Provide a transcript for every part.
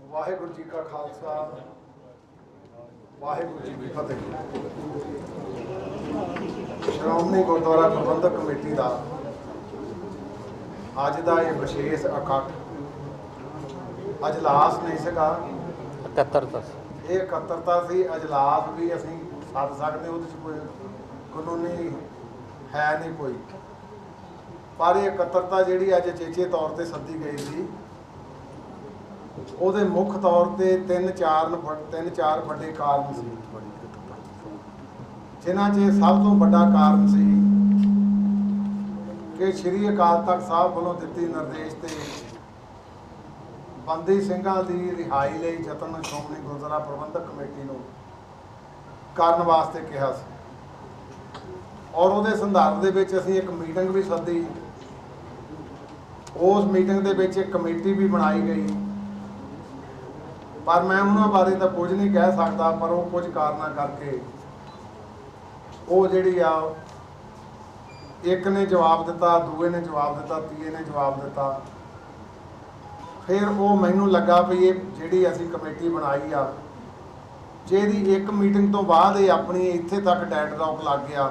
वाहिगुरू जी का खालसा वाहिगुरू जी की फतेह। श्रोमणी गुरुद्वारा प्रबंधक कमेटी का अज का ये विशेष इकट्ठ अजलास नहीं सका, ये इकत्तरता सी। अजलास भी असी सद सकते, वो कोई कानूनी है नहीं कोई, पर ये इकत्तरता जी अज चेचे तौर पर सदी गई थी, ਉਹਦੇ ਮੁੱਖ तौर पर तीन चार ਵੱਡੇ ਕਾਰਨ ਸੀ, ਜਿਨ੍ਹਾਂ 'ਚ ਸਭ ਤੋਂ ਵੱਡਾ ਕਾਰਨ ਸੀ ਕਿ ਸ਼੍ਰੀ ਅਕਾਲ ਤਖਤ ਸਾਹਿਬ ਵੱਲੋਂ ਦਿੱਤੀ ਨਿਰਦੇਸ਼ ਤੇ ਬੰਦੀ ਸਿੰਘਾਂ ਦੀ ਰਿਹਾਈ ਲਈ ਯਤਨ ਸ਼੍ਰੋਮਣੀ ਗੁਰਦੁਆਰਾ ਪ੍ਰਬੰਧਕ ਕਮੇਟੀ ਨੂੰ ਕਰਨ ਵਾਸਤੇ ਕਿਹਾ ਸੀ, ਔਰ ਉਹਦੇ ਸੰਦਰਭ ਦੇ ਵਿੱਚ ਅਸੀਂ ਇੱਕ ਮੀਟਿੰਗ ਵੀ ਸੱਦੀ। ਉਸ ਮੀਟਿੰਗ ਦੇ ਵਿੱਚ ਇੱਕ ਕਮੇਟੀ ਵੀ ਬਣਾਈ ਗਈ, पर मैं उन्होंने बारे तो कुछ नहीं कह सकता, पर वो कुछ कारणों करके वो जी एक ने जवाब दिता, दूए ने जवाब दिता, तीए ने जवाब दिता। फिर वो मैनू लगा भी ये जी असी कमेटी बनाई आ, जेदी एक मीटिंग तो बाद ये अपनी इत्थे तक डेडलॉक लग गया।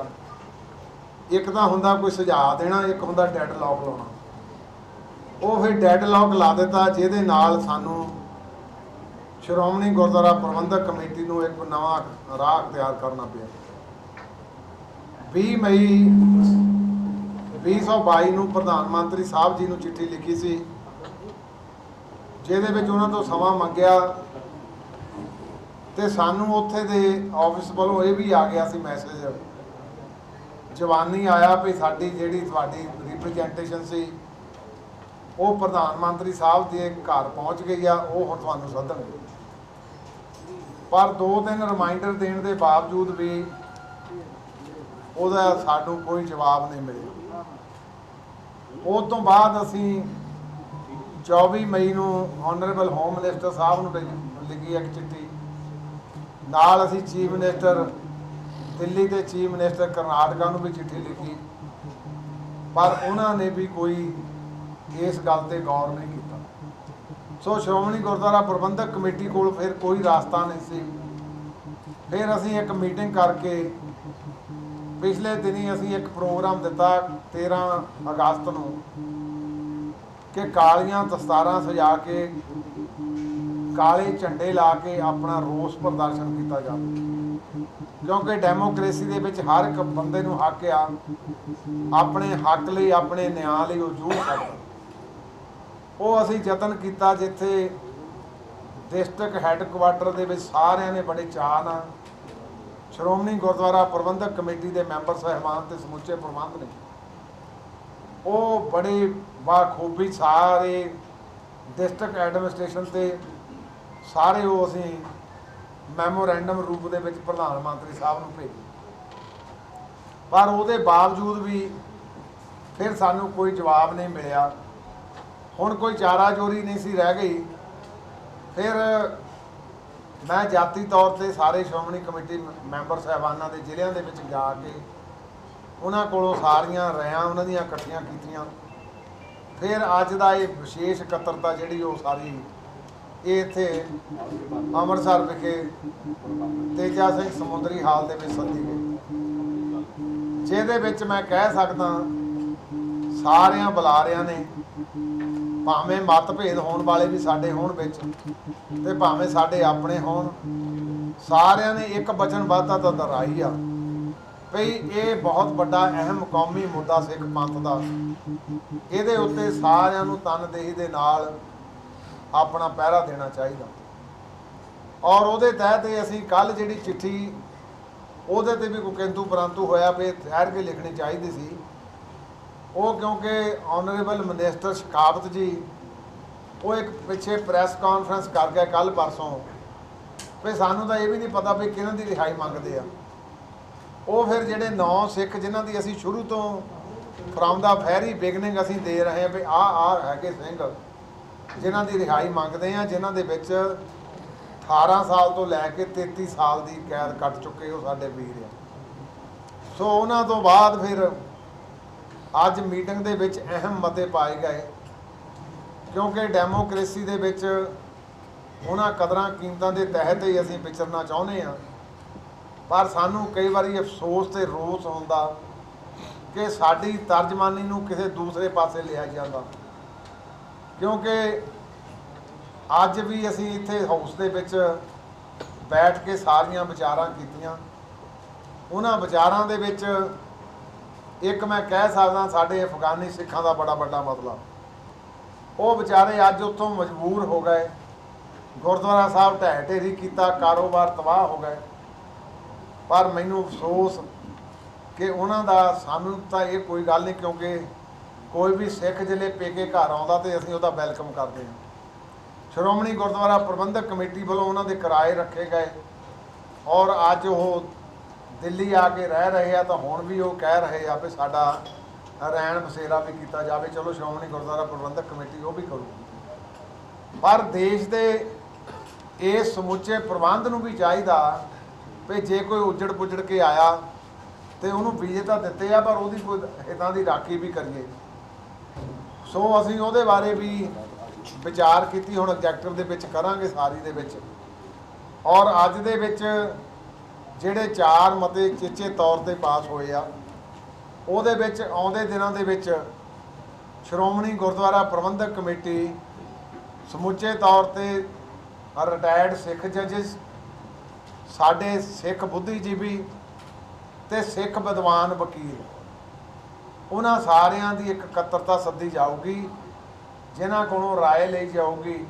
एक तो हुंदा कोई सुझाव देना, एक हुंदा डेडलॉक लाना। वो फिर डेडलॉक ला दिता, जिहदे नाल सानू श्रोमणी गुरुद्वारा प्रबंधक कमेटी को एक नवा राह अख्तियार करना पिया। 20 मई 2022 ਨੂੰ प्रधानमंत्री साहब जी ਨੂੰ चिट्ठी लिखी सी, ਜਿਹਦੇ ਵਿੱਚ ਉਹਨਾਂ ਤੋਂ ਸਮਾਂ ਮੰਗਿਆ ਤੇ ਸਾਨੂੰ ਉੱਥੇ ਦੇ ਆਫਿਸ ਵੱਲੋਂ ਇਹ ਵੀ ਆ ਗਿਆ ਸੀ ਮੈਸੇਜ, ਜਵਾਨੀ ਆਇਆ ਵੀ ਸਾਡੀ ਜਿਹੜੀ ਤੁਹਾਡੀ ਰਿਪਰੈਜ਼ੈਂਟੇਸ਼ਨ ਸੀ ਉਹ ਪ੍ਰਧਾਨ ਮੰਤਰੀ ਸਾਹਿਬ ਦੇ ਘਰ ਪਹੁੰਚ ਗਈ ਆ, ਉਹ ਹੁਣ ਤੁਹਾਨੂੰ ਸੱਦਣਗੇ। पर 2-3 रिमाइंडर देने के बावजूद भी ਉਹਦਾ ਸਾਨੂੰ कोई जवाब नहीं मिले। उस तो बाद असी 24 मई ਨੂੰ ऑनरेबल होम मिनिस्टर साहब ਨੂੰ लिखी एक चिट्ठी, नाल असी चीफ मिनिस्टर दिल्ली के चीफ मिनिस्टर करनाटका ਨੂੰ भी चिट्ठी लिखी, पर उन्होंने भी कोई इस गल ते गौर नहीं किया। सो श्रोमणी गुरुद्वारा प्रबंधक कमेटी को फिर कोई रास्ता नहीं सी। फिर असी एक मीटिंग करके पिछले दिनी असी एक प्रोग्राम दिता 13 अगस्त को कि कालियां दस्तारां सजा के काले झंडे ला के अपना रोस प्रदर्शन किया जाए, क्योंकि डेमोक्रेसी दे विच हर एक बंदे नूं हक आ अपने हक लई अपने न्याय लई वो जूझ सकदा। वो असी यतन किया जिथे डिस्ट्रिक्ट हैडकुआटर के सारिਆਂ ने बड़े चाह नाल श्रोमणी गुरुद्वारा प्रबंधक कमेटी के मैंबर साहिबान ते समुचे प्रबंध ने वो बड़े बाखूबी सारे डिस्ट्रिक्ट एडमिनिस्ट्रेशन ते सारे वो असी मैमोरेंडम रूप के प्रधानमंत्री साहब को भेजे, पर उसके बावजूद भी फिर सानू कोई जवाब नहीं मिलिया। हुण कोई चारा चोरी नहीं सी रह गई। फिर मैं जाती तौर पर सारे श्रोमणी कमेटी मैंबर साहबाना के जिलों के जाके उन्होंने कोलों सारियां रायां उन्हों दी इकट्ठियां कीतियां। फिर अज का ये विशेष इकत्तरता जी वो सारी ये इत्थे अमृतसर विखे तेजा सिंह समुंदरी हाल के सदी गई, जिहदे विच मैं कह सकदा सारियां बुलारियां ने भावें मतभेद होने वाले भी साडे होण विच ते भावें साडे अपने होण, सारियां ने एक वचनबद्धता तो दोहराई आ भई ये बहुत बड़ा अहम कौमी मुद्दा सिख पंथ का, इहदे उत्ते सारियां नूं तनदेही दे नाल अपना पहरा देना चाहिए। और उहदे तहत असीं कल जिहड़ी चिट्ठी उहदे ते भी कोई किंतु परंतु होया भी ठहर के लिखनी चाहिए सी, वो क्योंकि ऑनरेबल मिनिस्टर शकावत जी वो एक पिछे प्रैस कॉन्फ्रेंस कर गए कल परसों, भी सानू तो ये भी नहीं पता भी किन्हां दी रिहाई मंगते हैं। वो फिर ਜਿਹੜੇ 9 सिख जिन्हां दी असीं शुरू तो फ्रॉम द वैरी बिगनिंग असीं दे रहे हैं भी आ हैगे सिंह जिन्हां की रिहाई मंगते हैं, जिन्हां दे विच 18 साल तो लैके 33 साल की कैद कट चुके हो साडे वीर आ। सो उन्हां तो बाद फिर अज मीटिंग दे विच अहम मते पाए गए, क्योंकि डेमोक्रेसी दे विच उन्हां कदरां कीमतां दे तहत ही असीं विचरना चाहुंदे हां। पर सानू कई बारी अफसोस ते रोस हुंदा कि साडी तर्जमानी नूं किसी दूसरे पासे लिया जाता, क्योंकि अज भी असीं इत्थे हाउस दे विच बैठ के सारियां विचारां कीतियां। उन्हां विचारां दे विच एक मैं कह सकदा साडे अफगानी सिखां दा बड़ा वड्डा मतलब, वो बेचारे अज उत्थों मजबूर हो गए, गुरुद्वारा साहब ढह ढेरी किया, कारोबार तबाह हो गए। पर मैनू अफसोस कि उन्हां दा सानू तां ये कोई गल नहीं, क्योंकि कोई भी सिख जिले पेके घर आउंदा ते असीं उहदा वैलकम करते हैं। श्रोमणी गुरुद्वारा प्रबंधक कमेटी वालों उन्हां दे किराए रखे गए और अज वो दिल्ली आके रह रहे हैं, तो हुण भी वो कह रहे हैं भी साडा रैण बसेरा भी किया जाए। चलो श्रोमणी गुरुद्वारा प्रबंधक कमेटी वो भी करूगी, पर देश के इस समुचे प्रबंध नूं भी चाहिदा भी जे कोई उजड़ पुजड़ के आया तो उन्होंने वीजे तो दिते आ, पर वो कोई हितां की राखी भी करिए। सो असीं उहदे बारे भी विचार की, हुण एग्जैक्टिव दे विच करांगे सारी दे विच। और अज दे विच जिहड़े 4 मते चेचे तौर पर पास होए आ, ਉਹਦੇ ਵਿੱਚ ਆਉਂਦੇ ਦਿਨਾਂ ਦੇ ਵਿੱਚ ਸ਼੍ਰੋਮਣੀ ਗੁਰਦੁਆਰਾ ਪ੍ਰਬੰਧਕ ਕਮੇਟੀ ਸਮੁੱਚੇ ਤੌਰ ਤੇ ਰਿਟਾਇਰਡ ਸਿੱਖ ਜੱਜਸ, ਸਾਡੇ ਸਿੱਖ ਬੁੱਧੀਜੀਵੀ ਤੇ ਸਿੱਖ ਵਿਦਵਾਨ ਵਕੀਲ, ਉਹਨਾਂ ਸਾਰਿਆਂ ਦੀ ਇੱਕ ਇਕੱਤਰਤਾ ਸੱਦੀ ਜਾਊਗੀ, ਜਿਨ੍ਹਾਂ ਕੋਲੋਂ ਰਾਏ ਲਈ ਜਾਊਗੀ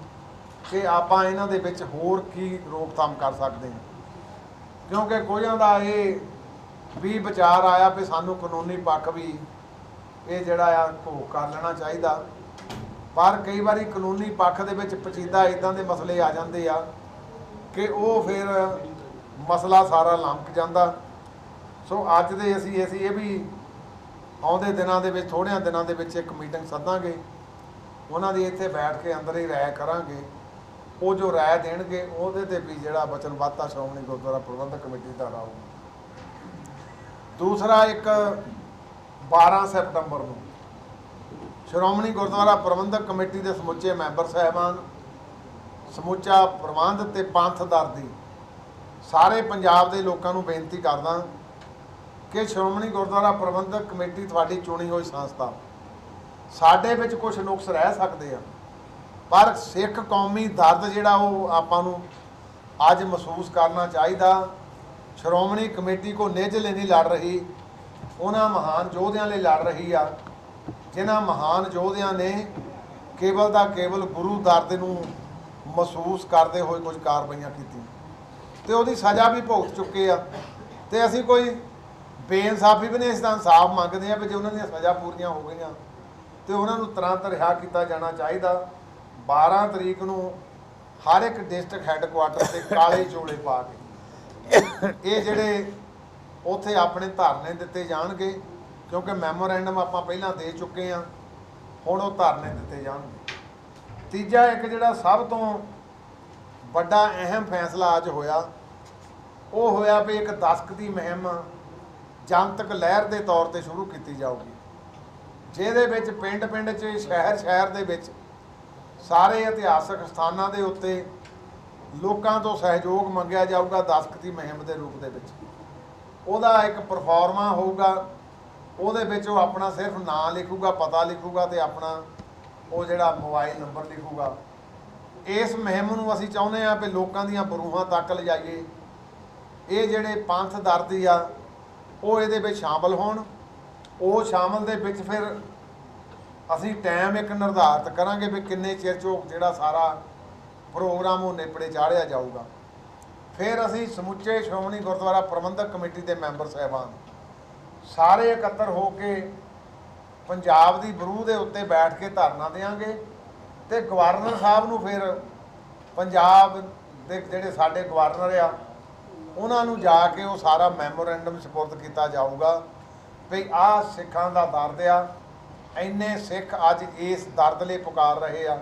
ਕਿ ਆਪਾਂ ਇਹਨਾਂ ਦੇ ਵਿੱਚ ਹੋਰ ਕੀ ਰੋਕਥਾਮ ਕਰ ਸਕਦੇ ਹਾਂ। ਕਿਉਂਕਿ ਕੁਝਾਂ ਦਾ ਇਹ भी विचार आया भी सानू कानूनी पक्ष भी ये जड़ा घोख कर लेना चाहिए, पर कई बार कानूनी पक्ष दे विच पचीदा इदां दे मसले आ जाते आ कि वो फिर मसला सारा लंक जाता। सो अज दे असी ये भी आउंदे दिनां दे विच थोड़ियां दिनां दे विच एक मीटिंग सदांगे, उन्हां दी इत्थे बैठ के अंदर ही राय करांगे। वो जो राय देणगे उहदे ते भी जिहड़ा वचनबद्धता श्रोमणी गुरुद्वारा प्रबंधक कमेटी दा राहूगा। दूसरा एक 12 सितंबर को श्रोमणी गुरुद्वारा प्रबंधक कमेटी के समुचे मैंबर साहबान, समूचा प्रबंध ते पंथ दर्दी सारे पंजाब के लोगों को बेनती करदा कि श्रोमणी गुरुद्वारा प्रबंधक कमेटी तुहाडी चुनी हुई संस्था, साडे विच कुछ नुक्स रह सकते हैं, पर सिख कौमी दर्द जिहड़ा वो आपां नूं अज महसूस करना चाहिए। श्रोमणी कमेटी को निजले नहीं लड़ रही, उन्हां महान योद्धियां लई लड़ रही आ, जिन्हां महान योद्धियां ने केवल दा केवल गुरु दर्द नूं महसूस करते हुए कुछ कार्रवाइयां कीतीं ते उहदी सज़ा भी भुगत चुके आ। ते असीं कोई बेइंसाफी भी नहीं, इस दा इंसाफ मंगदे आ भी जे उन्हां दीयां सज़ा पूरीआं हो गईआं ते उन्हां नूं तुरंत रिहा कीता जाना चाहिए। 12 तरीक नूं हर एक डिस्ट्रिक्ट हैडकुआटर से काले चोले पा के ये जिहड़े उत्थे अपने धरने दिते जाणगे, क्योंकि मैमोरेंडम आपां पहलां दे चुके हैं, हुण वो धरने दिते जाणगे। तीजा एक जिहड़ा सब तो वड्डा अहम फैसला अज होया, वो होया भी एक दस्तक दी मुहिम जनतक लहर के तौर पर शुरू की जाऊगी, जिहदे विच पिंड पिंड च शहर शहर दे विच सारे इतिहासक स्थानां दे उत्ते लोगों तो सहयोग मंगया जाऊगा। दस्तक की मुहिम के रूप के उहदा एक परफॉर्मा होगा, उहदे विच वो अपना सिर्फ नाम लिखूगा, पता लिखूगा तो अपना वो जिहड़ा मोबाइल नंबर लिखूगा। इस मुहिम नूं असीं चाहुंदे हां भी लोकां दीयां बरूहां तक लिजाइए, ये जिहड़े पंथ दर्दी आ वो इहदे विच शामिल होण। वो शामिल दे विच फिर असीं टाइम एक निर्धारित करांगे भी किन्ने चिर चो जिहड़ा सारा प्रोग्राम वो नेपड़े चाढ़िया जाऊगा। फिर असी समुचे श्रोमणी गुरुद्वारा प्रबंधक कमेटी के मैंबर साहबान सारे इकट्ठर हो के पंजाब की बरूह के उत्ते बैठ के धरना देंगे, तो गवर्नर साहब नूं फिर पंजाब के जिहड़े साडे गवर्नर आ उन्हां नूं जाके वो सारा मैमोरेंडम सपुर्द किया जाऊगा भी आ सिखां दा दर्द आ, इन्ने सिख अज इस दर्द लई पुकार रहे आ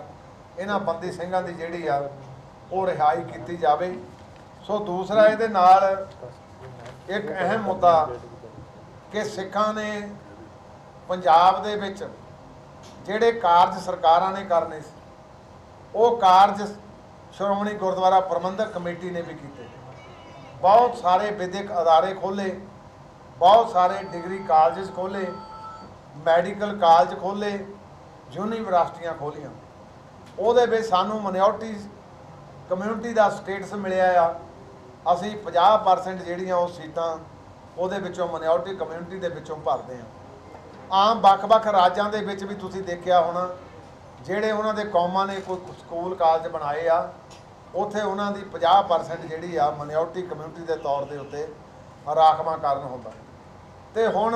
इन्हां बंदी ਸਿੰਘਾਂ ਦੀ ਜਿਹੜੀ ਆ ਉਹ ਰਿਹਾਈ ਕੀਤੀ ਜਾਵੇ। ਸੋ ਦੂਸਰਾ ਇਹਦੇ ਨਾਲ ਇੱਕ ਅਹਿਮ ਮੁੱਦਾ ਕਿ ਸਿੱਖਾਂ ਨੇ ਪੰਜਾਬ ਦੇ ਵਿੱਚ ਜਿਹੜੇ ਕਾਰਜ ਸਰਕਾਰਾਂ ਨੇ ਕਰਨੇ ਸੀ ਉਹ ਕਾਰਜ ਸ਼੍ਰੋਮਣੀ ਗੁਰਦੁਆਰਾ ਪ੍ਰਬੰਧਕ ਕਮੇਟੀ ਨੇ ਵੀ ਕੀਤੇ। ਬਹੁਤ ਸਾਰੇ ਵਿਦਿਅਕ ਅਦਾਰੇ ਖੋਲ੍ਹੇ, ਬਹੁਤ ਸਾਰੇ ਡਿਗਰੀ ਕਾਲਜ ਖੋਲ੍ਹੇ, ਮੈਡੀਕਲ ਕਾਲਜ ਖੋਲ੍ਹੇ, ਯੂਨੀਵਰਸਿਟੀਆਂ ਖੋਲ੍ਹੀਆਂ। ਉਹਦੇ ਵਿੱਚ ਸਾਨੂੰ ਮਾਈਨੋਰਟੀ ਕਮਿਊਨਿਟੀ ਦਾ ਸਟੇਟਸ ਮਿਲਿਆ ਆ। ਅਸੀਂ 50% ਜਿਹੜੀਆਂ ਉਹ ਸੀਟਾਂ ਉਹਦੇ ਵਿੱਚੋਂ ਮਾਈਨੋਰਟੀ ਕਮਿਊਨਿਟੀ ਦੇ ਵਿੱਚੋਂ ਭਰਦੇ ਹਾਂ। ਆਮ ਵੱਖ-ਵੱਖ ਰਾਜਾਂ ਦੇ ਵਿੱਚ ਵੀ ਤੁਸੀਂ ਦੇਖਿਆ ਹੋਣਾ, ਜਿਹੜੇ ਉਹਨਾਂ ਦੇ ਕੌਮਾਂ ਨੇ ਕੋਈ ਸਕੂਲ ਕਾਲਜ ਬਣਾਏ ਆ, ਉੱਥੇ ਉਹਨਾਂ ਦੀ 50% ਜਿਹੜੀ ਆ ਮਾਈਨੋਰਟੀ ਕਮਿਊਨਿਟੀ ਦੇ ਤੌਰ ਦੇ ਉੱਤੇ ਰਾਖਵਾਂਕਰਨ ਹੁੰਦਾ। ਅਤੇ ਹੁਣ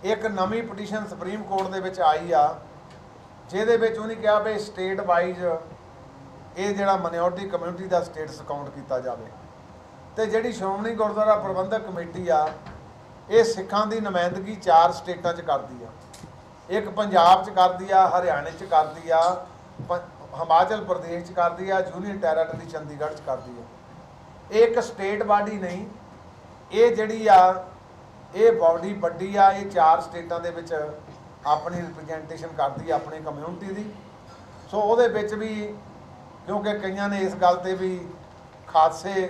ਇੱਕ ਨਵੀਂ ਪਟੀਸ਼ਨ ਸੁਪਰੀਮ ਕੋਰਟ ਦੇ ਵਿੱਚ ਆਈ ਆ, ਜਿਹਦੇ ਵਿੱਚ ਉਹਨੇ ਕਿਹਾ ਵੀ ਸਟੇਟ ਵਾਈਜ਼ ਇਹ ਜਿਹੜਾ ਮਾਈਨੋਰਟੀ ਕਮਿਊਨਿਟੀ ਦਾ ਸਟੇਟਸ ਕਾਊਂਟ ਕੀਤਾ ਜਾਵੇ। ਅਤੇ ਜਿਹੜੀ ਸ਼੍ਰੋਮਣੀ ਗੁਰਦੁਆਰਾ ਪ੍ਰਬੰਧਕ ਕਮੇਟੀ ਆ, ਇਹ ਸਿੱਖਾਂ ਦੀ ਨੁਮਾਇੰਦਗੀ 4 ਸਟੇਟਾਂ 'ਚ ਕਰਦੀ ਆ। ਇੱਕ ਪੰਜਾਬ 'ਚ ਕਰਦੀ ਆ, ਹਰਿਆਣੇ 'ਚ ਕਰਦੀ ਆ, ਹਿਮਾਚਲ ਪ੍ਰਦੇਸ਼ 'ਚ ਕਰਦੀ ਆ, ਯੂਨੀਅਨ ਟੈਰਾਟਰੀ ਚੰਡੀਗੜ੍ਹ 'ਚ ਕਰਦੀ ਆ। ਇਹ ਇੱਕ ਸਟੇਟ ਬਾਡੀ ਨਹੀਂ, ਇਹ ਜਿਹੜੀ ਆ ਇਹ ਬਾਡੀ ਵੱਡੀ ਆ। ਇਹ 4 ਸਟੇਟਾਂ ਦੇ ਵਿੱਚ ਆਪਣੀ ਰਿਪਰੈਜੈਂਟੇਸ਼ਨ ਕਰਦੀ ਆ ਆਪਣੀ ਕਮਿਊਨਿਟੀ ਦੀ। ਸੋ ਉਹਦੇ ਵਿੱਚ ਵੀ ਕਿਉਂਕਿ ਕਈਆਂ ਨੇ ਇਸ ਗੱਲ 'ਤੇ ਵੀ ਖਾਦਸੇ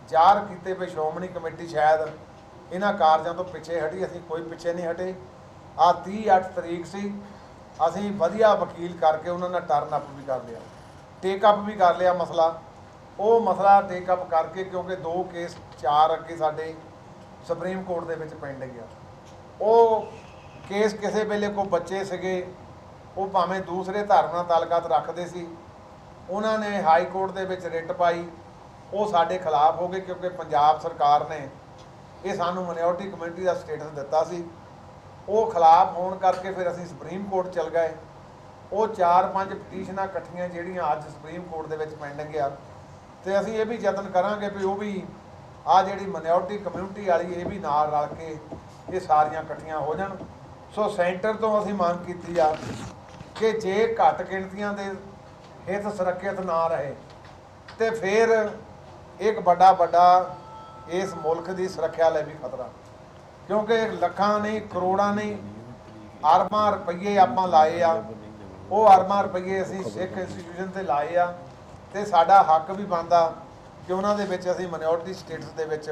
ਜ਼ਾਹਰ ਕੀਤੇ ਵੀ ਸ਼੍ਰੋਮਣੀ ਕਮੇਟੀ ਸ਼ਾਇਦ ਇਹਨਾਂ ਕਾਰਜਾਂ ਤੋਂ ਪਿੱਛੇ ਹਟੀ। ਅਸੀਂ ਕੋਈ ਪਿੱਛੇ ਨਹੀਂ ਹਟੇ। ਆਹ 30/8 ਤਰੀਕ ਸੀ, ਅਸੀਂ ਵਧੀਆ ਵਕੀਲ ਕਰਕੇ ਉਹਨਾਂ ਨਾਲ ਟਰਨ ਅਪ ਵੀ ਕਰ ਲਿਆ, ਟੇਕ ਅਪ ਵੀ ਕਰ ਲਿਆ ਮਸਲਾ। ਉਹ ਮਸਲਾ ਟੇਕ ਅਪ ਕਰਕੇ ਕਿਉਂਕਿ 2 ਕੇਸ 4 ਅੱਗੇ ਸਾਡੇ ਸੁਪਰੀਮ ਕੋਰਟ ਦੇ ਵਿੱਚ ਪੈਂਡਿੰਗ ਆ। ਉਹ ਕੇਸ ਕਿਸੇ ਵੇਲੇ ਕੋਈ ਬੱਚੇ ਸੀਗੇ, ਉਹ ਭਾਵੇਂ ਦੂਸਰੇ ਧਰਮ ਨਾਲ ਤਾਲੁਕਾਤ ਰੱਖਦੇ ਸੀ, ਉਹਨਾਂ ਨੇ ਹਾਈ ਕੋਰਟ ਦੇ ਵਿੱਚ ਰਿਟ ਪਾਈ, ਉਹ ਸਾਡੇ ਖਿਲਾਫ ਹੋ ਗਏ ਕਿਉਂਕਿ ਪੰਜਾਬ ਸਰਕਾਰ ਨੇ ਇਹ ਸਾਨੂੰ ਮਾਈਨੋਰਟੀ ਕਮਿਊਨਿਟੀ ਦਾ ਸਟੇਟਸ ਦਿੱਤਾ ਸੀ। ਉਹ ਖਿਲਾਫ ਹੋਣ ਕਰਕੇ ਫਿਰ ਅਸੀਂ ਸੁਪਰੀਮ ਕੋਰਟ ਚਲ ਗਏ। ਉਹ 4-5 ਪਟੀਸ਼ਨਾਂ ਇਕੱਠੀਆਂ ਜਿਹੜੀਆਂ ਅੱਜ ਸੁਪਰੀਮ ਕੋਰਟ ਦੇ ਵਿੱਚ ਪੈਂਡਿੰਗ ਆ, ਅਤੇ ਅਸੀਂ ਇਹ ਵੀ ਯਤਨ ਕਰਾਂਗੇ ਵੀ ਉਹ ਵੀ ਆਹ ਜਿਹੜੀ ਮਾਈਨੋਰਟੀ ਕਮਿਊਨਿਟੀ ਵਾਲੀ ਇਹ ਵੀ ਨਾਲ ਰਲ ਕੇ ਇਹ ਸਾਰੀਆਂ ਇਕੱਠੀਆਂ ਹੋ ਜਾਣ। ਸੋ ਸੈਂਟਰ ਤੋਂ ਅਸੀਂ ਮੰਗ ਕੀਤੀ ਆ ਕਿ ਜੇ ਘੱਟ ਗਿਣਤੀਆਂ ਦੇ ਹਿੱਤ ਸੁਰੱਖਿਅਤ ਨਾ ਰਹੇ ਤੇ ਫਿਰ ਇੱਕ ਵੱਡਾ ਇਸ ਮੁਲਕ ਦੀ ਸੁਰੱਖਿਆ ਲਈ ਵੀ ਖਤਰਾ, ਕਿਉਂਕਿ ਲੱਖਾਂ ਨਹੀਂ ਕਰੋੜਾਂ ਨਹੀਂ ਅਰਬਾਂ ਰੁਪਈਏ ਆਪਾਂ ਲਾਏ ਆ। ਉਹ ਅਰਬਾਂ ਰੁਪਈਏ ਅਸੀਂ ਸਿੱਖ ਇੰਸਟੀਟਿਊਸ਼ਨ 'ਤੇ ਲਾਏ ਆ, ਅਤੇ ਸਾਡਾ ਹੱਕ ਵੀ ਬਣਦਾ ਕਿ ਉਹਨਾਂ ਦੇ ਵਿੱਚ ਅਸੀਂ ਮਾਈਨੋਰਟੀ ਸਟੇਟਸ ਦੇ ਵਿੱਚ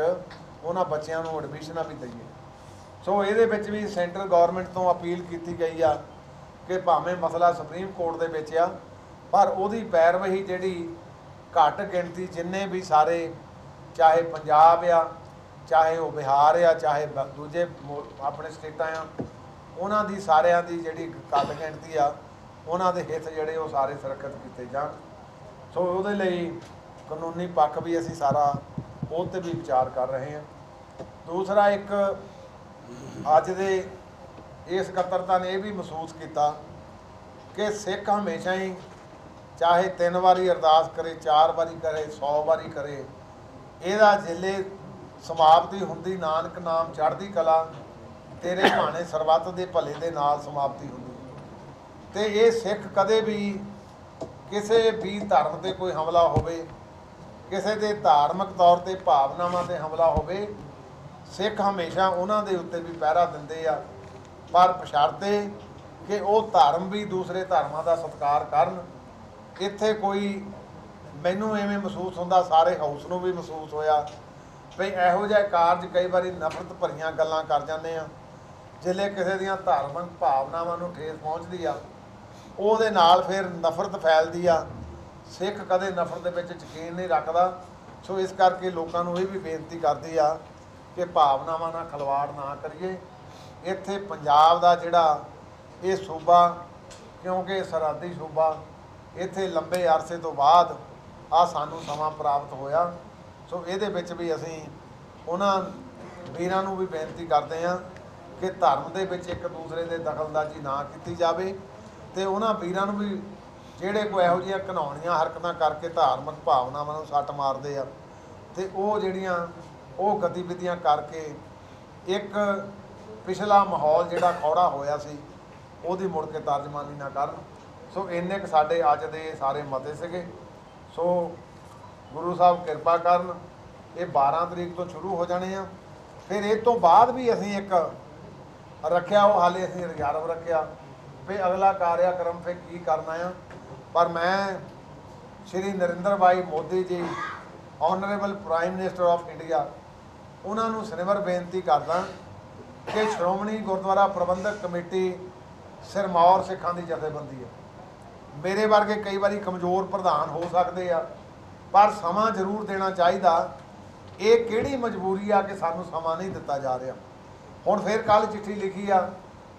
ਉਹਨਾਂ ਬੱਚਿਆਂ ਨੂੰ ਐਡਮਿਸ਼ਨਾਂ ਵੀ ਦਈਏ। ਸੋ ਇਹਦੇ ਵਿੱਚ ਵੀ ਸੈਂਟਰਲ ਗੌਰਮੈਂਟ ਤੋਂ ਅਪੀਲ ਕੀਤੀ ਗਈ ਆ ਕਿ ਭਾਵੇਂ ਮਸਲਾ ਸੁਪਰੀਮ ਕੋਰਟ ਦੇ ਵਿੱਚ ਆ, ਪਰ ਉਹਦੀ ਪੈਰਵੀ ਜਿਹੜੀ ਘੱਟ ਗਿਣਤੀ ਜਿੰਨੇ ਵੀ ਸਾਰੇ, ਚਾਹੇ ਪੰਜਾਬ ਆ, ਚਾਹੇ ਉਹ ਬਿਹਾਰ ਆ, ਚਾਹੇ ਦੂਜੇ ਆਪਣੇ ਸਟੇਟਾਂ ਆ, ਉਹਨਾਂ ਦੀ ਸਾਰਿਆਂ ਦੀ ਜਿਹੜੀ ਘੱਟ ਗਿਣਤੀ ਆ, ਉਹਨਾਂ ਦੇ ਹਿੱਤ ਜਿਹੜੇ ਉਹ ਸਾਰੇ ਸੁਰੱਖਿਅਤ ਕੀਤੇ ਜਾਣ। ਸੋ ਉਹਦੇ ਲਈ ਕਾਨੂੰਨੀ ਪੱਖ ਵੀ ਅਸੀਂ ਸਾਰਾ ਉਹ 'ਤੇ ਵੀ ਵਿਚਾਰ ਕਰ ਰਹੇ ਹਾਂ। ਦੂਸਰਾ, ਇੱਕ ਅੱਜ ਦੇ ਇਸ ਇਕੱਤਰਤਾ ਨੇ ਇਹ ਵੀ ਮਹਿਸੂਸ ਕੀਤਾ ਕਿ ਸਿੱਖ ਹਮੇਸ਼ਾ ਹੀ ਚਾਹੇ 3 ਵਾਰੀ ਅਰਦਾਸ ਕਰੇ, 4 ਵਾਰੀ ਕਰੇ, 100 ਵਾਰੀ ਕਰੇ, ਇਹਦਾ ਜਿਲੇ ਸਮਾਪਤੀ ਹੁੰਦੀ ਨਾਨਕ ਨਾਮ ਚੜ੍ਹਦੀ ਕਲਾ ਤੇਰੇ ਭਾਣੇ ਸਰਬੱਤ ਦੇ ਭਲੇ ਦੇ ਨਾਲ ਸਮਾਪਤੀ ਹੁੰਦੀ। ਅਤੇ ਇਹ ਸਿੱਖ ਕਦੇ ਵੀ ਕਿਸੇ ਵੀ ਧਰਮ 'ਤੇ ਕੋਈ ਹਮਲਾ ਹੋਵੇ, ਕਿਸੇ ਦੇ ਧਾਰਮਿਕ ਤੌਰ 'ਤੇ ਭਾਵਨਾਵਾਂ 'ਤੇ ਹਮਲਾ ਹੋਵੇ, ਸਿੱਖ ਹਮੇਸ਼ਾ ਉਹਨਾਂ ਦੇ ਉੱਤੇ ਵੀ ਪਹਿਰਾ ਦਿੰਦੇ ਆ, ਪਰ ਬਸ਼ਰਤੇ ਕਿ ਉਹ ਧਰਮ ਵੀ ਦੂਸਰੇ ਧਰਮਾਂ ਦਾ ਸਤਿਕਾਰ ਕਰਨ। ਇੱਥੇ ਕੋਈ ਮੈਨੂੰ ਐਵੇਂ ਮਹਿਸੂਸ ਹੁੰਦਾ, ਸਾਰੇ ਹਾਊਸ ਨੂੰ ਵੀ ਮਹਿਸੂਸ ਹੋਇਆ ਵੀ ਇਹੋ ਜਿਹੇ ਕਾਰਜ ਕਈ ਵਾਰੀ ਨਫ਼ਰਤ ਭਰੀਆਂ ਗੱਲਾਂ ਕਰ ਜਾਂਦੇ ਆ। ਜਿਲੇ ਕਿਸੇ ਦੀਆਂ ਧਾਰਮਿਕ ਭਾਵਨਾਵਾਂ ਨੂੰ ਠੇਸ ਪਹੁੰਚਦੀ ਆ, ਉਹਦੇ ਨਾਲ ਫਿਰ ਨਫ਼ਰਤ ਫੈਲਦੀ ਆ। ਸਿੱਖ ਕਦੇ ਨਫ਼ਰਤ ਦੇ ਵਿੱਚ ਯਕੀਨ ਨਹੀਂ ਰੱਖਦਾ। ਸੋ ਇਸ ਕਰਕੇ ਲੋਕਾਂ ਨੂੰ ਇਹ ਵੀ ਬੇਨਤੀ ਕਰਦੀ ਆ ਕਿ ਭਾਵਨਾਵਾਂ ਨਾਲ ਖਿਲਵਾੜ ਨਾ ਕਰੀਏ। ਇੱਥੇ ਪੰਜਾਬ ਦਾ ਜਿਹੜਾ ਇਹ ਸੂਬਾ, ਕਿਉਂਕਿ ਸਰਹੱਦੀ ਸੂਬਾ, ਇੱਥੇ ਲੰਬੇ ਅਰਸੇ ਤੋਂ ਬਾਅਦ ਆ ਸਾਨੂੰ ਸਮਾਂ ਪ੍ਰਾਪਤ ਹੋਇਆ। ਸੋ ਇਹਦੇ ਵਿੱਚ ਵੀ ਅਸੀਂ ਉਹਨਾਂ ਵੀਰਾਂ ਨੂੰ ਵੀ ਬੇਨਤੀ ਕਰਦੇ ਹਾਂ ਕਿ ਧਰਮ ਦੇ ਵਿੱਚ ਇੱਕ ਦੂਸਰੇ ਦੇ ਦਖਲਅੰਦਾਜ਼ੀ ਨਾ ਕੀਤੀ ਜਾਵੇ, ਅਤੇ ਉਹਨਾਂ ਵੀਰਾਂ ਨੂੰ ਵੀ ਜਿਹੜੇ ਕੋਈ ਇਹੋ ਜਿਹੀਆਂ ਘਿਨਾਉਣੀਆਂ ਹਰਕਤਾਂ ਕਰਕੇ ਧਾਰਮਿਕ ਭਾਵਨਾਵਾਂ ਨੂੰ ਸੱਟ ਮਾਰਦੇ ਆ, ਅਤੇ ਉਹ ਜਿਹੜੀਆਂ ਉਹ ਗਤੀਵਿਧੀਆਂ ਕਰਕੇ ਇੱਕ ਪਿਛਲਾ ਮਾਹੌਲ ਜਿਹੜਾ ਖੌੜਾ ਹੋਇਆ ਸੀ ਉਹਦੀ ਮੁੜ ਕੇ ਤਰਜਮਾਨੀ ਨਾ ਕਰਨ। ਸੋ ਇੰਨੇ ਕੁ ਸਾਡੇ ਅੱਜ ਦੇ ਸਾਰੇ ਮਤੇ ਸੀਗੇ। ਸੋ ਗੁਰੂ ਸਾਹਿਬ ਕਿਰਪਾ ਕਰਨ, ਇਹ 12 ਤਰੀਕ ਤੋਂ ਸ਼ੁਰੂ ਹੋ ਜਾਣੇ ਆ। ਫਿਰ ਇਹ ਤੋਂ ਬਾਅਦ ਵੀ ਅਸੀਂ ਇੱਕ ਰੱਖਿਆ, ਉਹ ਹਾਲੇ ਅਸੀਂ ਰਿਜ਼ਰਵ ਰੱਖਿਆ ਵੀ ਅਗਲਾ ਕਾਰਿਆਕਰਮ ਫਿਰ ਕੀ ਕਰਨਾ ਆ। ਪਰ ਮੈਂ ਸ਼੍ਰੀ ਨਰਿੰਦਰ ਭਾਈ Modi ji, honourable prime minister of India, ਉਹਨਾਂ ਨੂੰ ਸਿਰਮਰ ਬੇਨਤੀ ਕਰਦਾ ਕਿ ਸ਼੍ਰੋਮਣੀ ਗੁਰਦੁਆਰਾ ਪ੍ਰਬੰਧਕ ਕਮੇਟੀ ਸਿਰਮੌਰ ਸਿੱਖਾਂ ਦੀ ਜਥੇਬੰਦੀ ਹੈ। ਮੇਰੇ ਵਰਗੇ ਕਈ ਵਾਰੀ ਕਮਜ਼ੋਰ ਪ੍ਰਧਾਨ ਹੋ ਸਕਦੇ ਆ, ਪਰ ਸਮਾਂ ਜ਼ਰੂਰ ਦੇਣਾ ਚਾਹੀਦਾ। ਇਹ ਕਿਹੜੀ ਮਜਬੂਰੀ ਆ ਕਿ ਸਾਨੂੰ ਸਮਾਂ ਨਹੀਂ ਦਿੱਤਾ ਜਾ ਰਿਹਾ। ਹੁਣ ਫਿਰ ਕੱਲ੍ਹ ਚਿੱਠੀ ਲਿਖੀ ਆ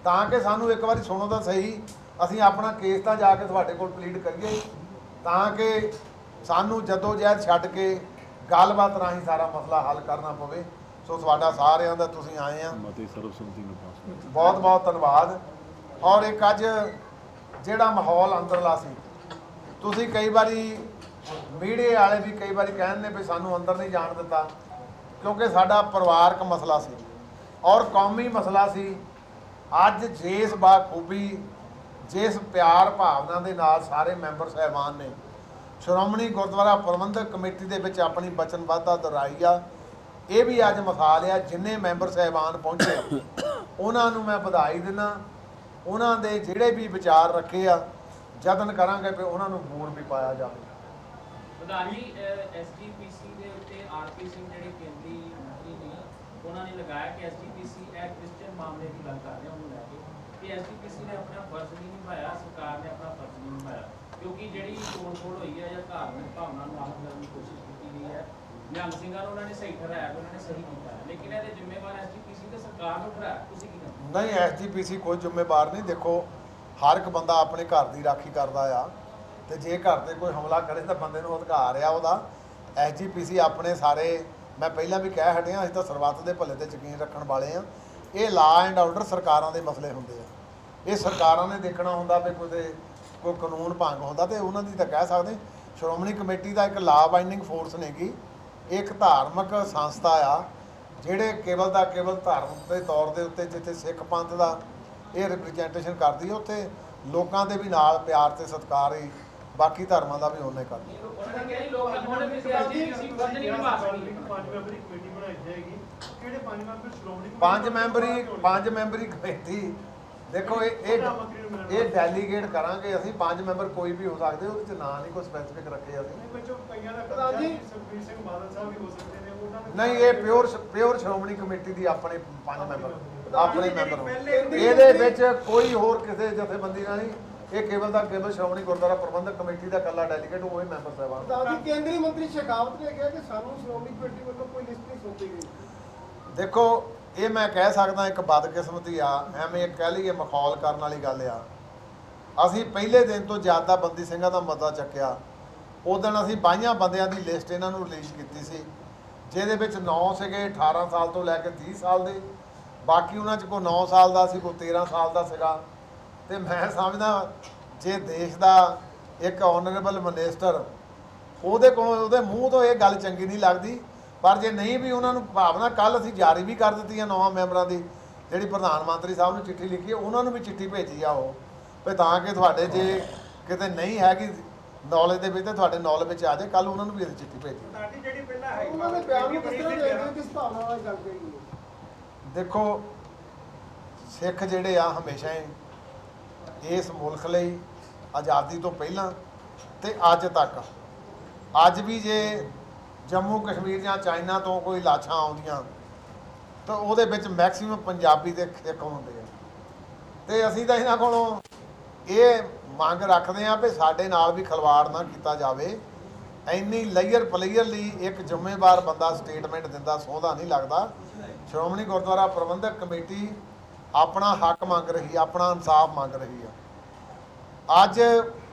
ਤਾਂ ਕਿ ਸਾਨੂੰ ਇੱਕ ਵਾਰੀ ਸੁਣੋ ਤਾਂ ਸਹੀ, ਅਸੀਂ ਆਪਣਾ ਕੇਸ ਤਾਂ ਜਾ ਕੇ ਤੁਹਾਡੇ ਕੋਲ ਪਲੀਡ ਕਰੀਏ, ਤਾਂ ਕਿ ਸਾਨੂੰ ਜਦੋਜਹਿਦ ਛੱਡ ਕੇ ਗੱਲਬਾਤ ਰਾਹੀਂ ਸਾਰਾ ਮਸਲਾ ਹੱਲ ਕਰਨਾ ਪਵੇ। ਸੋ ਤੁਹਾਡਾ ਸਾਰਿਆਂ ਦਾ, ਤੁਸੀਂ ਆਏ ਆ, ਬਹੁਤ ਬਹੁਤ ਧੰਨਵਾਦ। ਔਰ ਇੱਕ ਅੱਜ ਜਿਹੜਾ ਮਾਹੌਲ ਅੰਦਰਲਾ ਸੀ, ਤੁਸੀਂ ਕਈ ਵਾਰੀ ਮੀਡੀਆ ਵਾਲੇ ਵੀ ਕਈ ਵਾਰੀ ਕਹਿੰਦੇ ਵੀ ਸਾਨੂੰ ਅੰਦਰ ਨਹੀਂ ਜਾਣ ਦਿੱਤਾ, ਕਿਉਂਕਿ ਸਾਡਾ ਪਰਿਵਾਰਕ ਮਸਲਾ ਸੀ ਔਰ ਕੌਮੀ ਮਸਲਾ ਸੀ। ਅੱਜ ਜਿਸ ਬਾਖੂਬੀ, ਜਿਸ ਪਿਆਰ ਭਾਵਨਾ ਦੇ ਨਾਲ ਸਾਰੇ ਮੈਂਬਰ ਸਾਹਿਬਾਨ ਨੇ ਸ਼੍ਰੋਮਣੀ ਗੁਰਦੁਆਰਾ ਪ੍ਰਬੰਧਕ ਕਮੇਟੀ ਦੇ ਵਿੱਚ ਆਪਣੀ ਵਚਨਬੱਧਤਾ ਦੁਹਰਾਈ ਆ, ਇਹ ਵੀ ਅੱਜ ਮਿਸਾਲ ਆ। ਜਿੰਨੇ ਮੈਂਬਰ ਸਾਹਿਬਾਨ ਪਹੁੰਚੇ ਉਹਨਾਂ ਨੂੰ ਮੈਂ ਵਧਾਈ ਦਿੰਦਾ। ਉਹਨਾਂ ਦੇ ਜਿਹੜੇ ਵੀ ਵਿਚਾਰ ਰੱਖੇ ਆ, ਯਤਨ ਕਰਾਂਗੇ ਵੀ ਉਹਨਾਂ ਨੂੰ ਬੂਰ ਵੀ ਪਾਇਆ ਜਾਵੇ। ਪ੍ਰਧਾਨ ਜੀ, ਐਸਜੀਪੀਸੀ ਦੇ ਉੱਤੇ ਆਰਪੀ ਸਿੰਘ ਜਿਹੜੇ ਕੇਂਦਰੀ ਮੰਤਰੀ ਨੇ, ਉਹਨਾਂ ਨੇ ਲਗਾਇਆ ਕਿ ਐਸਜੀਪੀਸੀ ਇਹ ਕ੍ਰਿਸਚੀਅਨ ਮਾਮਲੇ ਦੀ ਗੱਲ ਕਰ ਰਿਹਾ, ਉਹਨੂੰ ਲੈ ਕੇ ਕਿ ਐਸਜੀਪੀਸੀ ਨੇ ਆਪਣਾ ਫਰਜ਼ ਨਹੀਂ ਨਿਭਾਇਆ, ਸਰਕਾਰ ਨੇ ਆਪਣਾ ਫਰਜ਼ ਨਹੀਂ ਨਿਭਾਇਆ, ਕਿਉਂਕਿ ਜਿਹੜੀ ਤੋੜ-ਫੋੜ ਹੋਈ ਹੈ ਜਾਂ ਧਾਰਮਿਕ ਭਾਵਨਾ ਨੂੰ ਆਪ ਕਰਨ ਦੀ ਕੋਸ਼ਿਸ਼ ਕੀਤੀ ਗਈ ਹੈ। ਨਿਹੰਗ ਸਿੰਘਾਂ ਨੂੰ ਉਹਨਾਂ ਨੇ ਸਹੀ ਠਹਿਰਾਇਆ, ਉਹਨਾਂ ਨੇ ਸਹੀ ਕੀਤਾ, ਲੇਕਿਨ ਇਹਦੇ ਜ਼ਿੰਮੇਵਾਰ ਐਸਜੀਪੀਸੀ ਤੇ ਸਰਕਾਰ ਨੂੰ ਠਹਿਰਾਇਆ। ਤੁਸੀਂ ਕੀ ਕਹਿੰਦੇ? ਨਹੀਂ, ਐਸਜੀਪੀਸੀ ਕੋਈ ਜ਼ਿੰਮੇਵਾਰ ਨਹੀਂ। ਦੇਖੋ, ਹਰ ਇੱਕ ਬੰਦਾ ਆਪਣੇ ਘਰ ਦੀ ਰਾਖੀ ਕਰਦਾ ਆ, ਤੇ ਜੇ ਘਰ 'ਤੇ ਕੋਈ ਹਮਲਾ ਕਰੇ ਤਾਂ ਬੰਦੇ ਨੂੰ ਅਧਿਕਾਰ ਆ ਉਹਦਾ। ਐਸਜੀਪੀਸੀ ਆਪਣੇ ਸਾਰੇ, ਮੈਂ ਪਹਿਲਾਂ ਵੀ ਕਹਿ ਹਟਿਆ, ਅਸੀਂ ਤਾਂ ਸਰਬੱਤ ਦੇ ਭਲੇ 'ਤੇ ਯਕੀਨ ਰੱਖਣ ਵਾਲੇ ਆ। ਇਹ ਲਾ ਐਂਡ ਆਰਡਰ ਸਰਕਾਰਾਂ ਦੇ ਮਸਲੇ ਹੁੰਦੇ ਆ, ਇਹ ਸਰਕਾਰਾਂ ਨੇ ਦੇਖਣਾ ਹੁੰਦਾ ਵੀ ਕੋਈ ਕਾਨੂੰਨ ਭੰਗ ਹੁੰਦਾ ਤੇ ਉਹਨਾਂ ਦੀ ਤਾਂ ਕਹਿ ਸਕਦੇ। ਸ਼੍ਰੋਮਣੀ ਕਮੇਟੀ ਦਾ ਇੱਕ ਲਾ ਬਾਈਂਡਿੰਗ ਫੋਰਸ ਨੇਗੀ, ਇੱਕ ਧਾਰਮਿਕ ਸੰਸਥਾ ਆ ਜਿਹੜੇ ਕੇਵਲ ਦਾ ਕੇਵਲ ਧਰਮ ਦੇ ਤੌਰ ਦੇ ਉੱਤੇ, ਜਿੱਥੇ ਸਿੱਖ ਪੰਥ ਦਾ ਇਹ ਰਿਪਰੈਜ਼ੈਂਟੇਸ਼ਨ ਕਰਦੀ ਹੈ, ਉੱਥੇ ਲੋਕਾਂ ਦੇ ਵੀ ਨਾਲ ਪਿਆਰ ਤੇ ਸਤਿਕਾਰ ਹੀ ਬਾਕੀ ਧਰਮਾਂ ਦਾ ਵੀ ਉਹਨੇ ਕਰਦੀ। ਪੰਜ ਮੈਂਬਰੀ ਕਮੇਟੀ, ਦੇਖੋ ਇਹ ਡੈਲੀਗੇਟ ਕਰਾਂਗੇ ਅਸੀਂ। 5 ਮੈਂਬਰ ਕੋਈ ਵੀ ਹੋ ਸਕਦੇ, ਉਹਦੇ 'ਚ ਨਾਂ ਨਹੀਂ ਕੋਈ ਸਪੈਸੀਫਿਕ ਰੱਖੇ ਅਸੀਂ। ਨਹੀਂ, ਇਹ ਪਿਓਰ ਸ਼੍ਰੋਮਣੀ ਕਮੇਟੀ ਦੀ ਆਪਣੇ 5 ਮੈਂਬਰ ਆਪਣੇ ਮੈਂਬਰ। ਇਹਦੇ ਵਿੱਚ ਕੋਈ ਹੋਰ ਕਿਸੇ ਜਥੇਬੰਦੀ ਨਾਲ ਨਹੀਂ, ਇਹ ਕੇਵਲ ਦਾ ਕੇਵਲ ਸ਼੍ਰੋਮਣੀ ਗੁਰਦੁਆਰਾ ਪ੍ਰਬੰਧਕ ਕਮੇਟੀ ਦਾ ਇਕੱਲਾ ਡੈਲੀਗੇਟ, ਉਹ ਹੀ ਮੈਂਬਰ ਸਾਹਿਬਾਨ। ਤਾਂ ਜੀ ਕੇਂਦਰੀ ਮੰਤਰੀ ਸ਼ੇਖਾਵਤ ਨੇ ਕਿਹਾ ਕਿ ਸਾਨੂੰ ਸ਼੍ਰੋਮਣੀ ਕਮੇਟੀ ਵੱਲੋਂ ਕੋਈ ਲਿਸਟ ਨਹੀਂ ਸੌਂਪੀ ਗਈ। ਦੇਖੋ, ਇਹ ਮੈਂ ਕਹਿ ਸਕਦਾ ਇੱਕ ਬਦਕਿਸਮਤੀ ਆ, ਐਵੇਂ ਕਹਿ ਲਈਏ ਮਖੌਲ ਕਰਨ ਵਾਲੀ ਗੱਲ ਆ। ਅਸੀਂ ਪਹਿਲੇ ਦਿਨ ਤੋਂ ਜ਼ਿਆਦਾ ਬੰਦੀ ਸਿੰਘਾਂ ਦਾ ਮਤਾ ਚੱਕਿਆ। ਉਸ ਦਿਨ ਅਸੀਂ 22 ਬੰਦਿਆਂ ਦੀ ਲਿਸਟ ਇਹਨਾਂ ਨੂੰ ਰਿਲੀਜ਼ ਕੀਤੀ ਸੀ, ਜਿਹਦੇ ਵਿੱਚ 9 ਸੀਗੇ 18 ਸਾਲ ਤੋਂ ਲੈ ਕੇ 30 ਸਾਲ ਦੇ, ਬਾਕੀ ਉਹਨਾਂ 'ਚ ਕੋਈ 9 ਸਾਲ ਦਾ ਸੀ, ਕੋਈ 13 ਸਾਲ ਦਾ ਸੀਗਾ। ਤੇ ਮੈਂ ਸਮਝਦਾ ਜੇ ਦੇਸ਼ ਦਾ ਇੱਕ ਆਨਰੇਬਲ ਮਿਨਿਸਟਰ, ਉਹਦੇ ਕੋਲੋਂ ਉਹਦੇ ਮੂੰਹ ਤੋਂ ਇਹ ਗੱਲ ਚੰਗੀ ਨਹੀਂ ਲੱਗਦੀ। ਪਰ ਜੇ ਨਹੀਂ ਵੀ ਉਹਨਾਂ ਨੂੰ ਭਾਵਨਾ, ਕੱਲ੍ਹ ਅਸੀਂ ਜਾਰੀ ਵੀ ਕਰ ਦਿੱਤੀ ਆ 9 ਮੈਂਬਰਾਂ ਦੀ, ਜਿਹੜੀ ਪ੍ਰਧਾਨ ਮੰਤਰੀ ਸਾਹਿਬ ਨੂੰ ਚਿੱਠੀ ਲਿਖੀ ਹੈ, ਉਹਨਾਂ ਨੂੰ ਵੀ ਚਿੱਠੀ ਭੇਜੀ ਆ ਉਹ, ਵੀ ਤਾਂ ਕਿ ਤੁਹਾਡੇ ਜੇ ਕਿਤੇ ਨਹੀਂ ਹੈਗੀ ਨੌਲੇਜ ਦੇ ਵਿੱਚ, ਤੁਹਾਡੇ ਨੌਲੇਜ ਵਿੱਚ ਆ ਜਾਏ। ਕੱਲ੍ਹ ਉਹਨਾਂ ਨੂੰ ਵੀ ਅਸੀਂ ਚਿੱਠੀ ਭੇਜੀ। ਉਹਨਾਂ ਦੇ ਬਿਆਨ ਨੂੰ ਕਿਸ ਤਰ੍ਹਾਂ ਦੇਖਦੇ ਹੋ, ਕਿਸ ਭਾਵਨਾ ਨਾਲ ਗੱਲ ਕਰੀ ਹੈ? ਦੇਖੋ, ਸਿੱਖ ਜਿਹੜੇ ਆ ਹਮੇਸ਼ਾ ਹੀ ਇਸ ਮੁਲਕ ਲਈ ਆਜ਼ਾਦੀ ਤੋਂ ਪਹਿਲਾਂ ਤੇ ਅੱਜ ਤੱਕ, ਅੱਜ ਵੀ ਜੇ ਜੰਮੂ ਕਸ਼ਮੀਰ ਜਾਂ ਚਾਈਨਾ ਤੋਂ ਕੋਈ ਲਾਸ਼ਾਂ ਆਉਂਦੀਆਂ ਤਾਂ ਉਹਦੇ ਵਿੱਚ ਮੈਕਸਿਮਮ ਪੰਜਾਬੀ ਦੇ ਸਿੱਖ ਹੁੰਦੇ ਆ। ਤੇ ਅਸੀਂ ਤਾਂ ਇਹਨਾਂ ਕੋਲੋਂ ਇਹ ਮੰਗ ਰੱਖਦੇ ਹਾਂ ਵੀ ਸਾਡੇ ਨਾਲ ਵੀ ਖਿਲਵਾੜ ਨਾ ਕੀਤਾ ਜਾਵੇ। ਇੰਨੀ ਲੇਅਰ ਪਲੇਅਰ ਲਈ ਇੱਕ ਜ਼ਿੰਮੇਵਾਰ ਬੰਦਾ ਸਟੇਟਮੈਂਟ ਦਿੰਦਾ ਸੋਹਦਾ ਨਹੀਂ ਲੱਗਦਾ। ਸ਼੍ਰੋਮਣੀ ਗੁਰਦੁਆਰਾ ਪ੍ਰਬੰਧਕ ਕਮੇਟੀ ਆਪਣਾ ਹੱਕ ਮੰਗ ਰਹੀ, ਆਪਣਾ ਇਨਸਾਫ ਮੰਗ ਰਹੀ ਆ। ਅੱਜ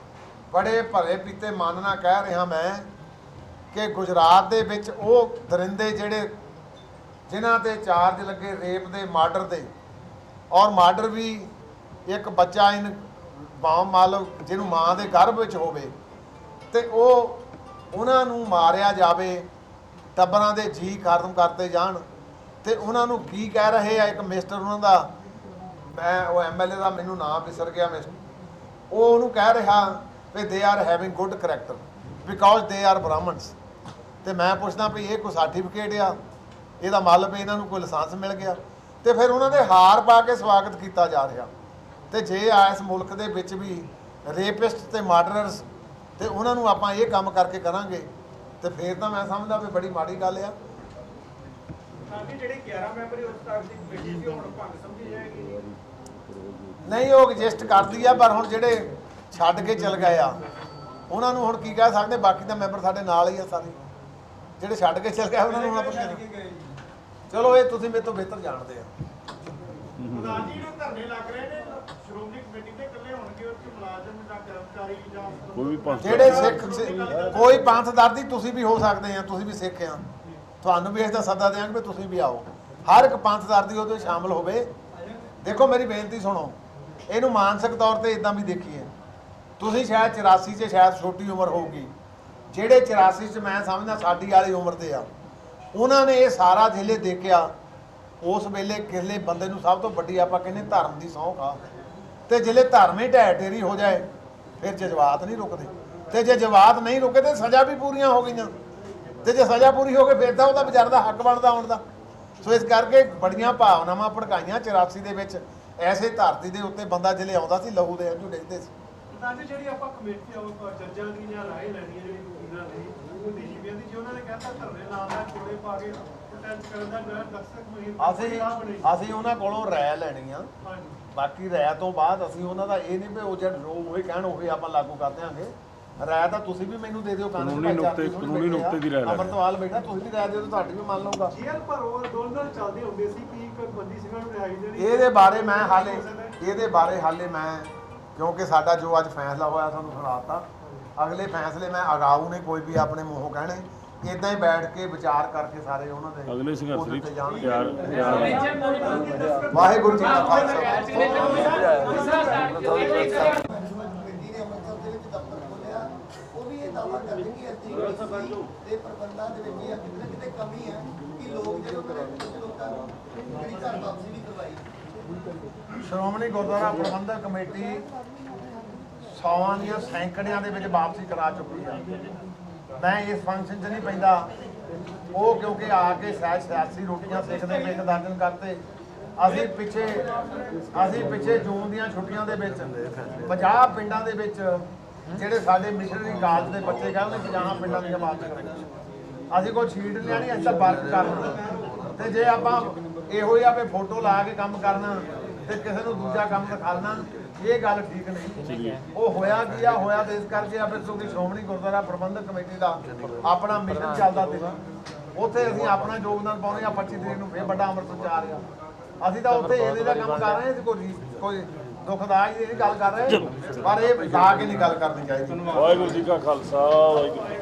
ਬੜੇ ਭਰੇ ਪੀਤੇ ਮਨ ਨਾਲ ਕਹਿ ਰਿਹਾ ਮੈਂ ਕਿ ਗੁਜਰਾਤ ਦੇ ਵਿੱਚ ਉਹ ਦਰਿੰਦੇ ਜਿਹੜੇ ਜਿਨ੍ਹਾਂ 'ਤੇ ਚਾਰਜ ਲੱਗੇ ਰੇਪ ਦੇ, ਮਰਡਰ ਦੇ, ਔਰ ਮਰਡਰ ਵੀ ਇੱਕ ਬੱਚਾ ਮੰਨ ਜਿਹਨੂੰ ਮਾਂ ਦੇ ਗਰਭ ਵਿੱਚ ਹੋਵੇ ਤੇ ਉਹਨਾਂ ਨੂੰ ਮਾਰਿਆ ਜਾਵੇ, ਟੱਬਰਾਂ ਦੇ ਜੀ ਖਤਮ ਕਰਤੇ ਜਾਣ। ਤੇ ਉਹਨਾਂ ਨੂੰ ਕੀ ਕਹਿ ਰਹੇ ਆ, ਇੱਕ ਮਿਸਟਰ ਉਹਨਾਂ ਦਾ, ਮੈਂ ਉਹ MLA ਦਾ ਮੈਨੂੰ ਨਾਮ ਵਿਸਰ ਗਿਆ, ਉਹ ਉਹਨੂੰ ਕਹਿ ਰਿਹਾ ਵੀ they are having good character because they are Brahmins. ਤੇ ਮੈਂ ਪੁੱਛਦਾ ਵੀ ਇਹ ਕੋਈ ਸਰਟੀਫਿਕੇਟ ਆ, ਇਹਦਾ ਮਤਲਬ ਇਹਨਾਂ ਨੂੰ ਕੋਈ ਲਾਇਸੈਂਸ ਮਿਲ ਗਿਆ? ਤੇ ਫਿਰ ਉਹਨਾਂ ਦੇ ਹਾਰ ਪਾ ਕੇ ਸਵਾਗਤ ਕੀਤਾ ਜਾ ਰਿਹਾ। ਤੇ ਜੇ ਇਸ ਮੁਲਕ ਦੇ ਵਿੱਚ ਵੀ ਰੇਪਿਸਟ ਤੇ ਮਰਡਰਰਸ ਤੇ ਉਹਨਾਂ ਨੂੰ ਆਪਾਂ ਇਹ ਕੰਮ ਕਰਕੇ ਕਰਾਂਗੇ ਤੇ ਫਿਰ ਤਾਂ ਮੈਂ ਸਮਝਦਾ ਵੀ ਬੜੀ ਮਾੜੀ ਗੱਲ ਆ। ਸਾਡੀ ਜਿਹੜੀ 11 ਮੈਂਬਰੀ ਉਸ ਤੱਕ ਦੀ ਕਮੇਟੀ ਸੀ ਹੁਣ ਭੰਗ ਸਮਝੀ ਜਾਏਗੀ? ਨਹੀਂ, ਉਹ ਐਗਜ਼ਿਸਟ ਕਰਦੀ ਆ, ਪਰ ਹੁਣ ਜਿਹੜੇ ਛੱਡ ਕੇ ਚਲ ਗਏ ਆ ਉਹਨਾਂ ਨੂੰ ਹੁਣ ਕੀ ਕਹਿ ਸਕਦੇ? ਬਾਕੀ ਤਾਂ ਮੈਂਬਰ ਸਾਡੇ ਨਾਲ ਹੀ ਆ ਸਾਰੇ, ਜਿਹੜੇ ਛੱਡ ਕੇ ਚਲ ਗਏ ਉਹਨਾਂ ਨੂੰ ਹੁਣ ਆਪਾਂ ਚਲੋ ਇਹ ਤੁਸੀਂ ਮੇਰੇ ਤੋਂ ਬਿਹਤਰ ਜਾਣਦੇ ਆ। ਪ੍ਰਧਾਨ ਜੀ ਜਿਹੜੇ ਧਰਨੇ ਲੱਗ ਰਹੇ ਨੇ ਸ਼੍ਰੋਮਣੀ ਕਮੇਟੀ ਦੇ ਇਕੱਲੇ ਹੋਣਗੇ, ਉਹ 'ਚ ਮੁਲਾਜ਼ਮ ਜਾਂ ਕਰਮਚਾਰੀ ਜਾਂ ਕੋਈ ਵੀ ਪੰਥ ਜਿਹੜੇ ਸਿੱਖ ਕੋਈ ਪੰਥ-ਦਰਦੀ ਤੁਸੀਂ ਵੀ ਹੋ ਸਕਦੇ ਆ, ਤੁਸੀਂ ਵੀ ਸਿੱਖ ਆ, ਤੁਹਾਨੂੰ ਵੀ ਇਸ ਦਾ ਸੱਦਾ ਦਿਆਂਗੇ ਵੀ ਤੁਸੀਂ ਵੀ ਆਓ। ਹਰ ਇੱਕ ਪੰਥ-ਦਰਦੀ ਉਹਦੇ ਵਿੱਚ ਸ਼ਾਮਲ ਹੋਵੇ। ਦੇਖੋ ਮੇਰੀ ਬੇਨਤੀ ਸੁਣੋ, ਇਹਨੂੰ ਮਾਨਸਿਕ ਤੌਰ ਤੇ ਇਦਾਂ ਵੀ ਦੇਖੀਏ। ਤੁਸੀਂ ਸ਼ਾਇਦ 84 'ਚ ਸ਼ਾਇਦ ਛੋਟੀ ਉਮਰ ਹੋਊਗੀ, ਜਿਹੜੇ 84 'ਚ ਮੈਂ ਸਮਝਦਾ ਸਾਡੀ ਵਾਲੀ ਉਮਰ ਦੇ ਆ, ਉਹਨਾਂ ਨੇ ਇਹ ਸਾਰਾ ਜ਼ਿਲ੍ਹੇ ਦੇਖਿਆ। ਉਸ ਵੇਲੇ ਕਿਸੇ ਬੰਦੇ ਨੂੰ ਸਭ ਤੋਂ ਵੱਡੀ ਆਪਾਂ ਕਹਿੰਦੇ ਧਰਮ ਦੀ ਸਹੁੰ ਖਾ, ਤੇ ਜਿਹੜੇ ਧਰਮ ਹੀ ਢਹਿ ਢੇਰੀ ਹੋ ਜਾਏ ਫਿਰ ਜਜ਼ਬਾਤ ਨਹੀਂ ਰੁਕਦੇ, ਤੇ ਜੇ ਜਜ਼ਬਾਤ ਨਹੀਂ ਰੁਕੇ ਤੇ ਸਜ਼ਾ ਵੀ ਪੂਰੀਆਂ ਹੋ ਗਈਆਂ, ਤੇ ਜੇ ਸਜ਼ਾ ਪੂਰੀ ਹੋ ਗਈ ਫਿਰ ਤਾਂ ਉਹਦਾ ਵਿਚਾਰ ਦਾ ਹੱਕ ਬਣਦਾ ਆਉਣ ਦਾ। ਸੋ ਇਸ ਕਰਕੇ ਬੜੀਆਂ ਭਾਵਨਾਵਾਂ ਭੜਕਾਈਆਂ 84 ਦੇ ਵਿੱਚ। ਐਸੇ ਧਰਤੀ ਦੇ ਉੱਤੇ ਬੰਦਾ ਜਿਹੜੇ ਆਉਂਦਾ ਸੀ ਲਹੂ ਦੇ ਹੰਝੂ ਡਿੱਗਦੇ ਸੀ। ਪ੍ਰਧਾਨ ਜੀ ਜਿਹੜੀ ਆਪਾਂ ਕਮੇਟੀ ਉਹ ਜੱਜਾਂ ਦੀ ਜਾਂ ਰਾਏ ਲੈਣੀ ਹੈ ਜਿਹੜੀ ਵਕੀਲਾਂ ਦੀ ਉਹਦੀ ਜਿਵੇਂ ਦੀ, ਜੇ ਉਹਨਾਂ ਨੇ ਕਹਿੰਦਾ ਧਰਨੇ ਲਾਉਣ ਦਾ ਕੋਲੇ ਪਾ ਕੇ ਪ੍ਰੋਟੈਸਟ ਕਰਨ ਦਾ ਦਸਤਕ ਮੁਹਿੰਮ ਅਸੀਂ ਉਹਨਾਂ ਕੋਲੋਂ ਰਾਇ ਲੈਣੀ ਆ। ਬਾਕੀ ਰਾਇ ਤੋਂ ਬਾਅਦ ਅਸੀਂ ਉਹਨਾਂ ਦਾ ਇਹ ਨਹੀਂ ਵੀ ਉਹ ਜਿਹੜਾ ਉਹੀ ਕਹਿਣ ਉਹੀ ਆਪਾਂ ਲਾਗੂ ਕਰ ਦਿਆਂਗੇ। ਰਾਇ ਤਾਂ ਤੁਸੀਂ ਵੀ ਮੈਨੂੰ ਦੇ ਦਿਓ, ਕਾਨੂੰਨੀ ਨੁਕਤੇ ਦੀ ਰਾਇ ਲੈ ਅਮਰਤਵਾਲ ਬੈਠਾ, ਤੁਸੀਂ ਵੀ ਰਾਇ ਦਿਓ ਤਾਂ ਤੁਹਾਡੀ ਵੀ ਮੰਨ ਲਊਗਾ। ਜੇਲ੍ਹ ਪਰ ਉਹ ਦੋਨੋਂ ਚੱਲਦੇ ਹੁੰਦੇ ਸੀ ਕਿ ਇੱਕ ਬੰਦੀ ਸਿੰਘਾਂ ਨੂੰ ਰਿਹਾਈ ਦੇਣੀ। ਇਹਦੇ ਬਾਰੇ ਹਾਲੇ ਮੈਂ ਕਿਉਂਕਿ ਸਾਡਾ ਜੋ ਅੱਜ ਫੈਸਲਾ ਹੋਇਆ ਤੁਹਾਨੂੰ ਸੁਣਾਤਾ। ਅਗਲੇ ਫੈਸਲੇ ਮੈਂ ਅਗਾਊ ਨੇ ਕੋਈ ਵੀ ਆਪਣੇ ਮੂੰਹੋਂ ਕਹਿਣੇ, ਇਦਾਂ ਹੀ ਬੈਠ ਕੇ ਵਿਚਾਰ ਕਰਕੇ ਸਾਰੇ ਉਹਨਾਂ ਦੇ ਅਗਲੇ ਸੰਘਰਸ਼ ਲਈ ਤਿਆਰ। ਵਾਹਿਗੁਰੂ ਜੀ ਕਾ ਖਾਲਸਾ। ਕਮੇਟੀ ਨੇ ਅੰਮ੍ਰਿਤਸਰ ਦੇ ਵਿੱਚ ਦਫ਼ਤਰ ਖੋਲ੍ਹਿਆ, ਉਹ ਵੀ ਇਹ ਦਾਅਵਾ ਕਰਦੇ ਕਿ ਐਸਜੀਪੀਸੀ ਦੇ ਪ੍ਰਬੰਧਾਂ ਦੇ ਵਿੱਚ ਇਹ ਕਿਤੇ ਨਾ ਕਿਤੇ ਕਮੀ ਹੈ ਕਿ ਲੋਕ ਜਿਹੜੇ ਉਹਨਾਂ ਨੇ ਕੁਝ ਲੋਕਾਂ ਨੂੰ ਜਿਹੜੀ ਘਰ ਵਾਪਸੀ ਵੀ ਕਰਵਾਈ। ਸ਼੍ਰੋਮਣੀ ਗੁਰਦੁਆਰਾ ਪ੍ਰਬੰਧਕ ਕਮੇਟੀ ਸੌਆਂ ਦੀਆਂ ਸੈਂਕੜਿਆਂ ਦੇ ਵਿੱਚ ਵਾਪਸੀ ਕਰਾ ਚੁੱਕੀ ਹੈ। ਮੈਂ ਇਸ ਫੰਕਸ਼ਨ 'ਚ ਨਹੀਂ ਪੈਂਦਾ, ਉਹ ਕਿਉਂਕਿ ਆ ਕੇ ਸਿਆਸੀ ਰੋਟੀਆਂ ਸੇਕਦੇ ਪਏ ਇੱਕ ਦਰਜਨ ਕਰਤੇ। ਅਸੀਂ ਪਿੱਛੇ ਜੂਨ ਦੀਆਂ ਛੁੱਟੀਆਂ ਦੇ ਵਿੱਚ 50 ਪਿੰਡਾਂ ਦੇ ਵਿੱਚ ਜਿਹੜੇ ਸਾਡੇ ਮਿਸ਼ਨਰੀ ਕਾਲਜ ਦੇ ਬੱਚੇ ਕਹਿੰਦੇ 50 ਪਿੰਡਾਂ ਦੀਆਂ ਵਾਪਸ ਕਰਾਂਗੇ। ਅਸੀਂ ਕੋਈ ਛੀਟ ਲਿਆਣੀ, ਅਸੀਂ ਤਾਂ ਵਰਕ ਕਰਨਾ। ਤੇ ਜੇ ਆਪਾਂ ਇਹੋ ਹੀ ਆਪੇ ਫੋਟੋ ਲਾ ਕੇ ਕੰਮ ਕਰਨਾ ਤੇ ਕਿਸੇ ਨੂੰ ਦੂਜਾ ਕੰਮ ਦਿਖਾਉਣਾ, ਇਹ ਗੱਲ ਠੀਕ ਨਹੀਂ। ਉਹ ਹੋਇਆ ਕੀ ਆ, ਹੋਇਆ ਤੇ ਇਸ ਕਰਕੇ ਆ ਫਿਰ ਕਿਉਂਕਿ ਸ਼੍ਰੋਮਣੀ ਗੁਰਦੁਆਰਾ ਪ੍ਰਬੰਧਕ ਕਮੇਟੀ ਦਾ ਆਪਣਾ ਮਿਸ਼ਨ ਚੱਲਦਾ ਤੇ ਉੱਥੇ ਅਸੀਂ ਆਪਣਾ ਯੋਗਦਾਨ ਪਾਉਣੇ ਆ। 25 ਤਰੀਕ ਨੂੰ ਫਿਰ ਵੱਡਾ ਅੰਮ੍ਰਿਤ ਜਾ ਰਿਹਾ। ਅਸੀਂ ਤਾਂ ਉੱਥੇ ਇਹਦੇ ਦਾ ਕੰਮ ਕਰ ਰਹੇ ਹਾਂ, ਕੋਈ ਦੁਖਦਾਈ ਦੀ ਗੱਲ ਕਰ ਰਹੇ, ਪਰ ਇਹ ਲਾ ਕੇ ਨਹੀਂ ਗੱਲ ਕਰਨੀ ਚਾਹੀਦੀ। ਵਾਹਿਗੁਰੂ ਜੀ ਕਾ ਖਾਲਸਾ ਵਾਹਿਗੁਰੂ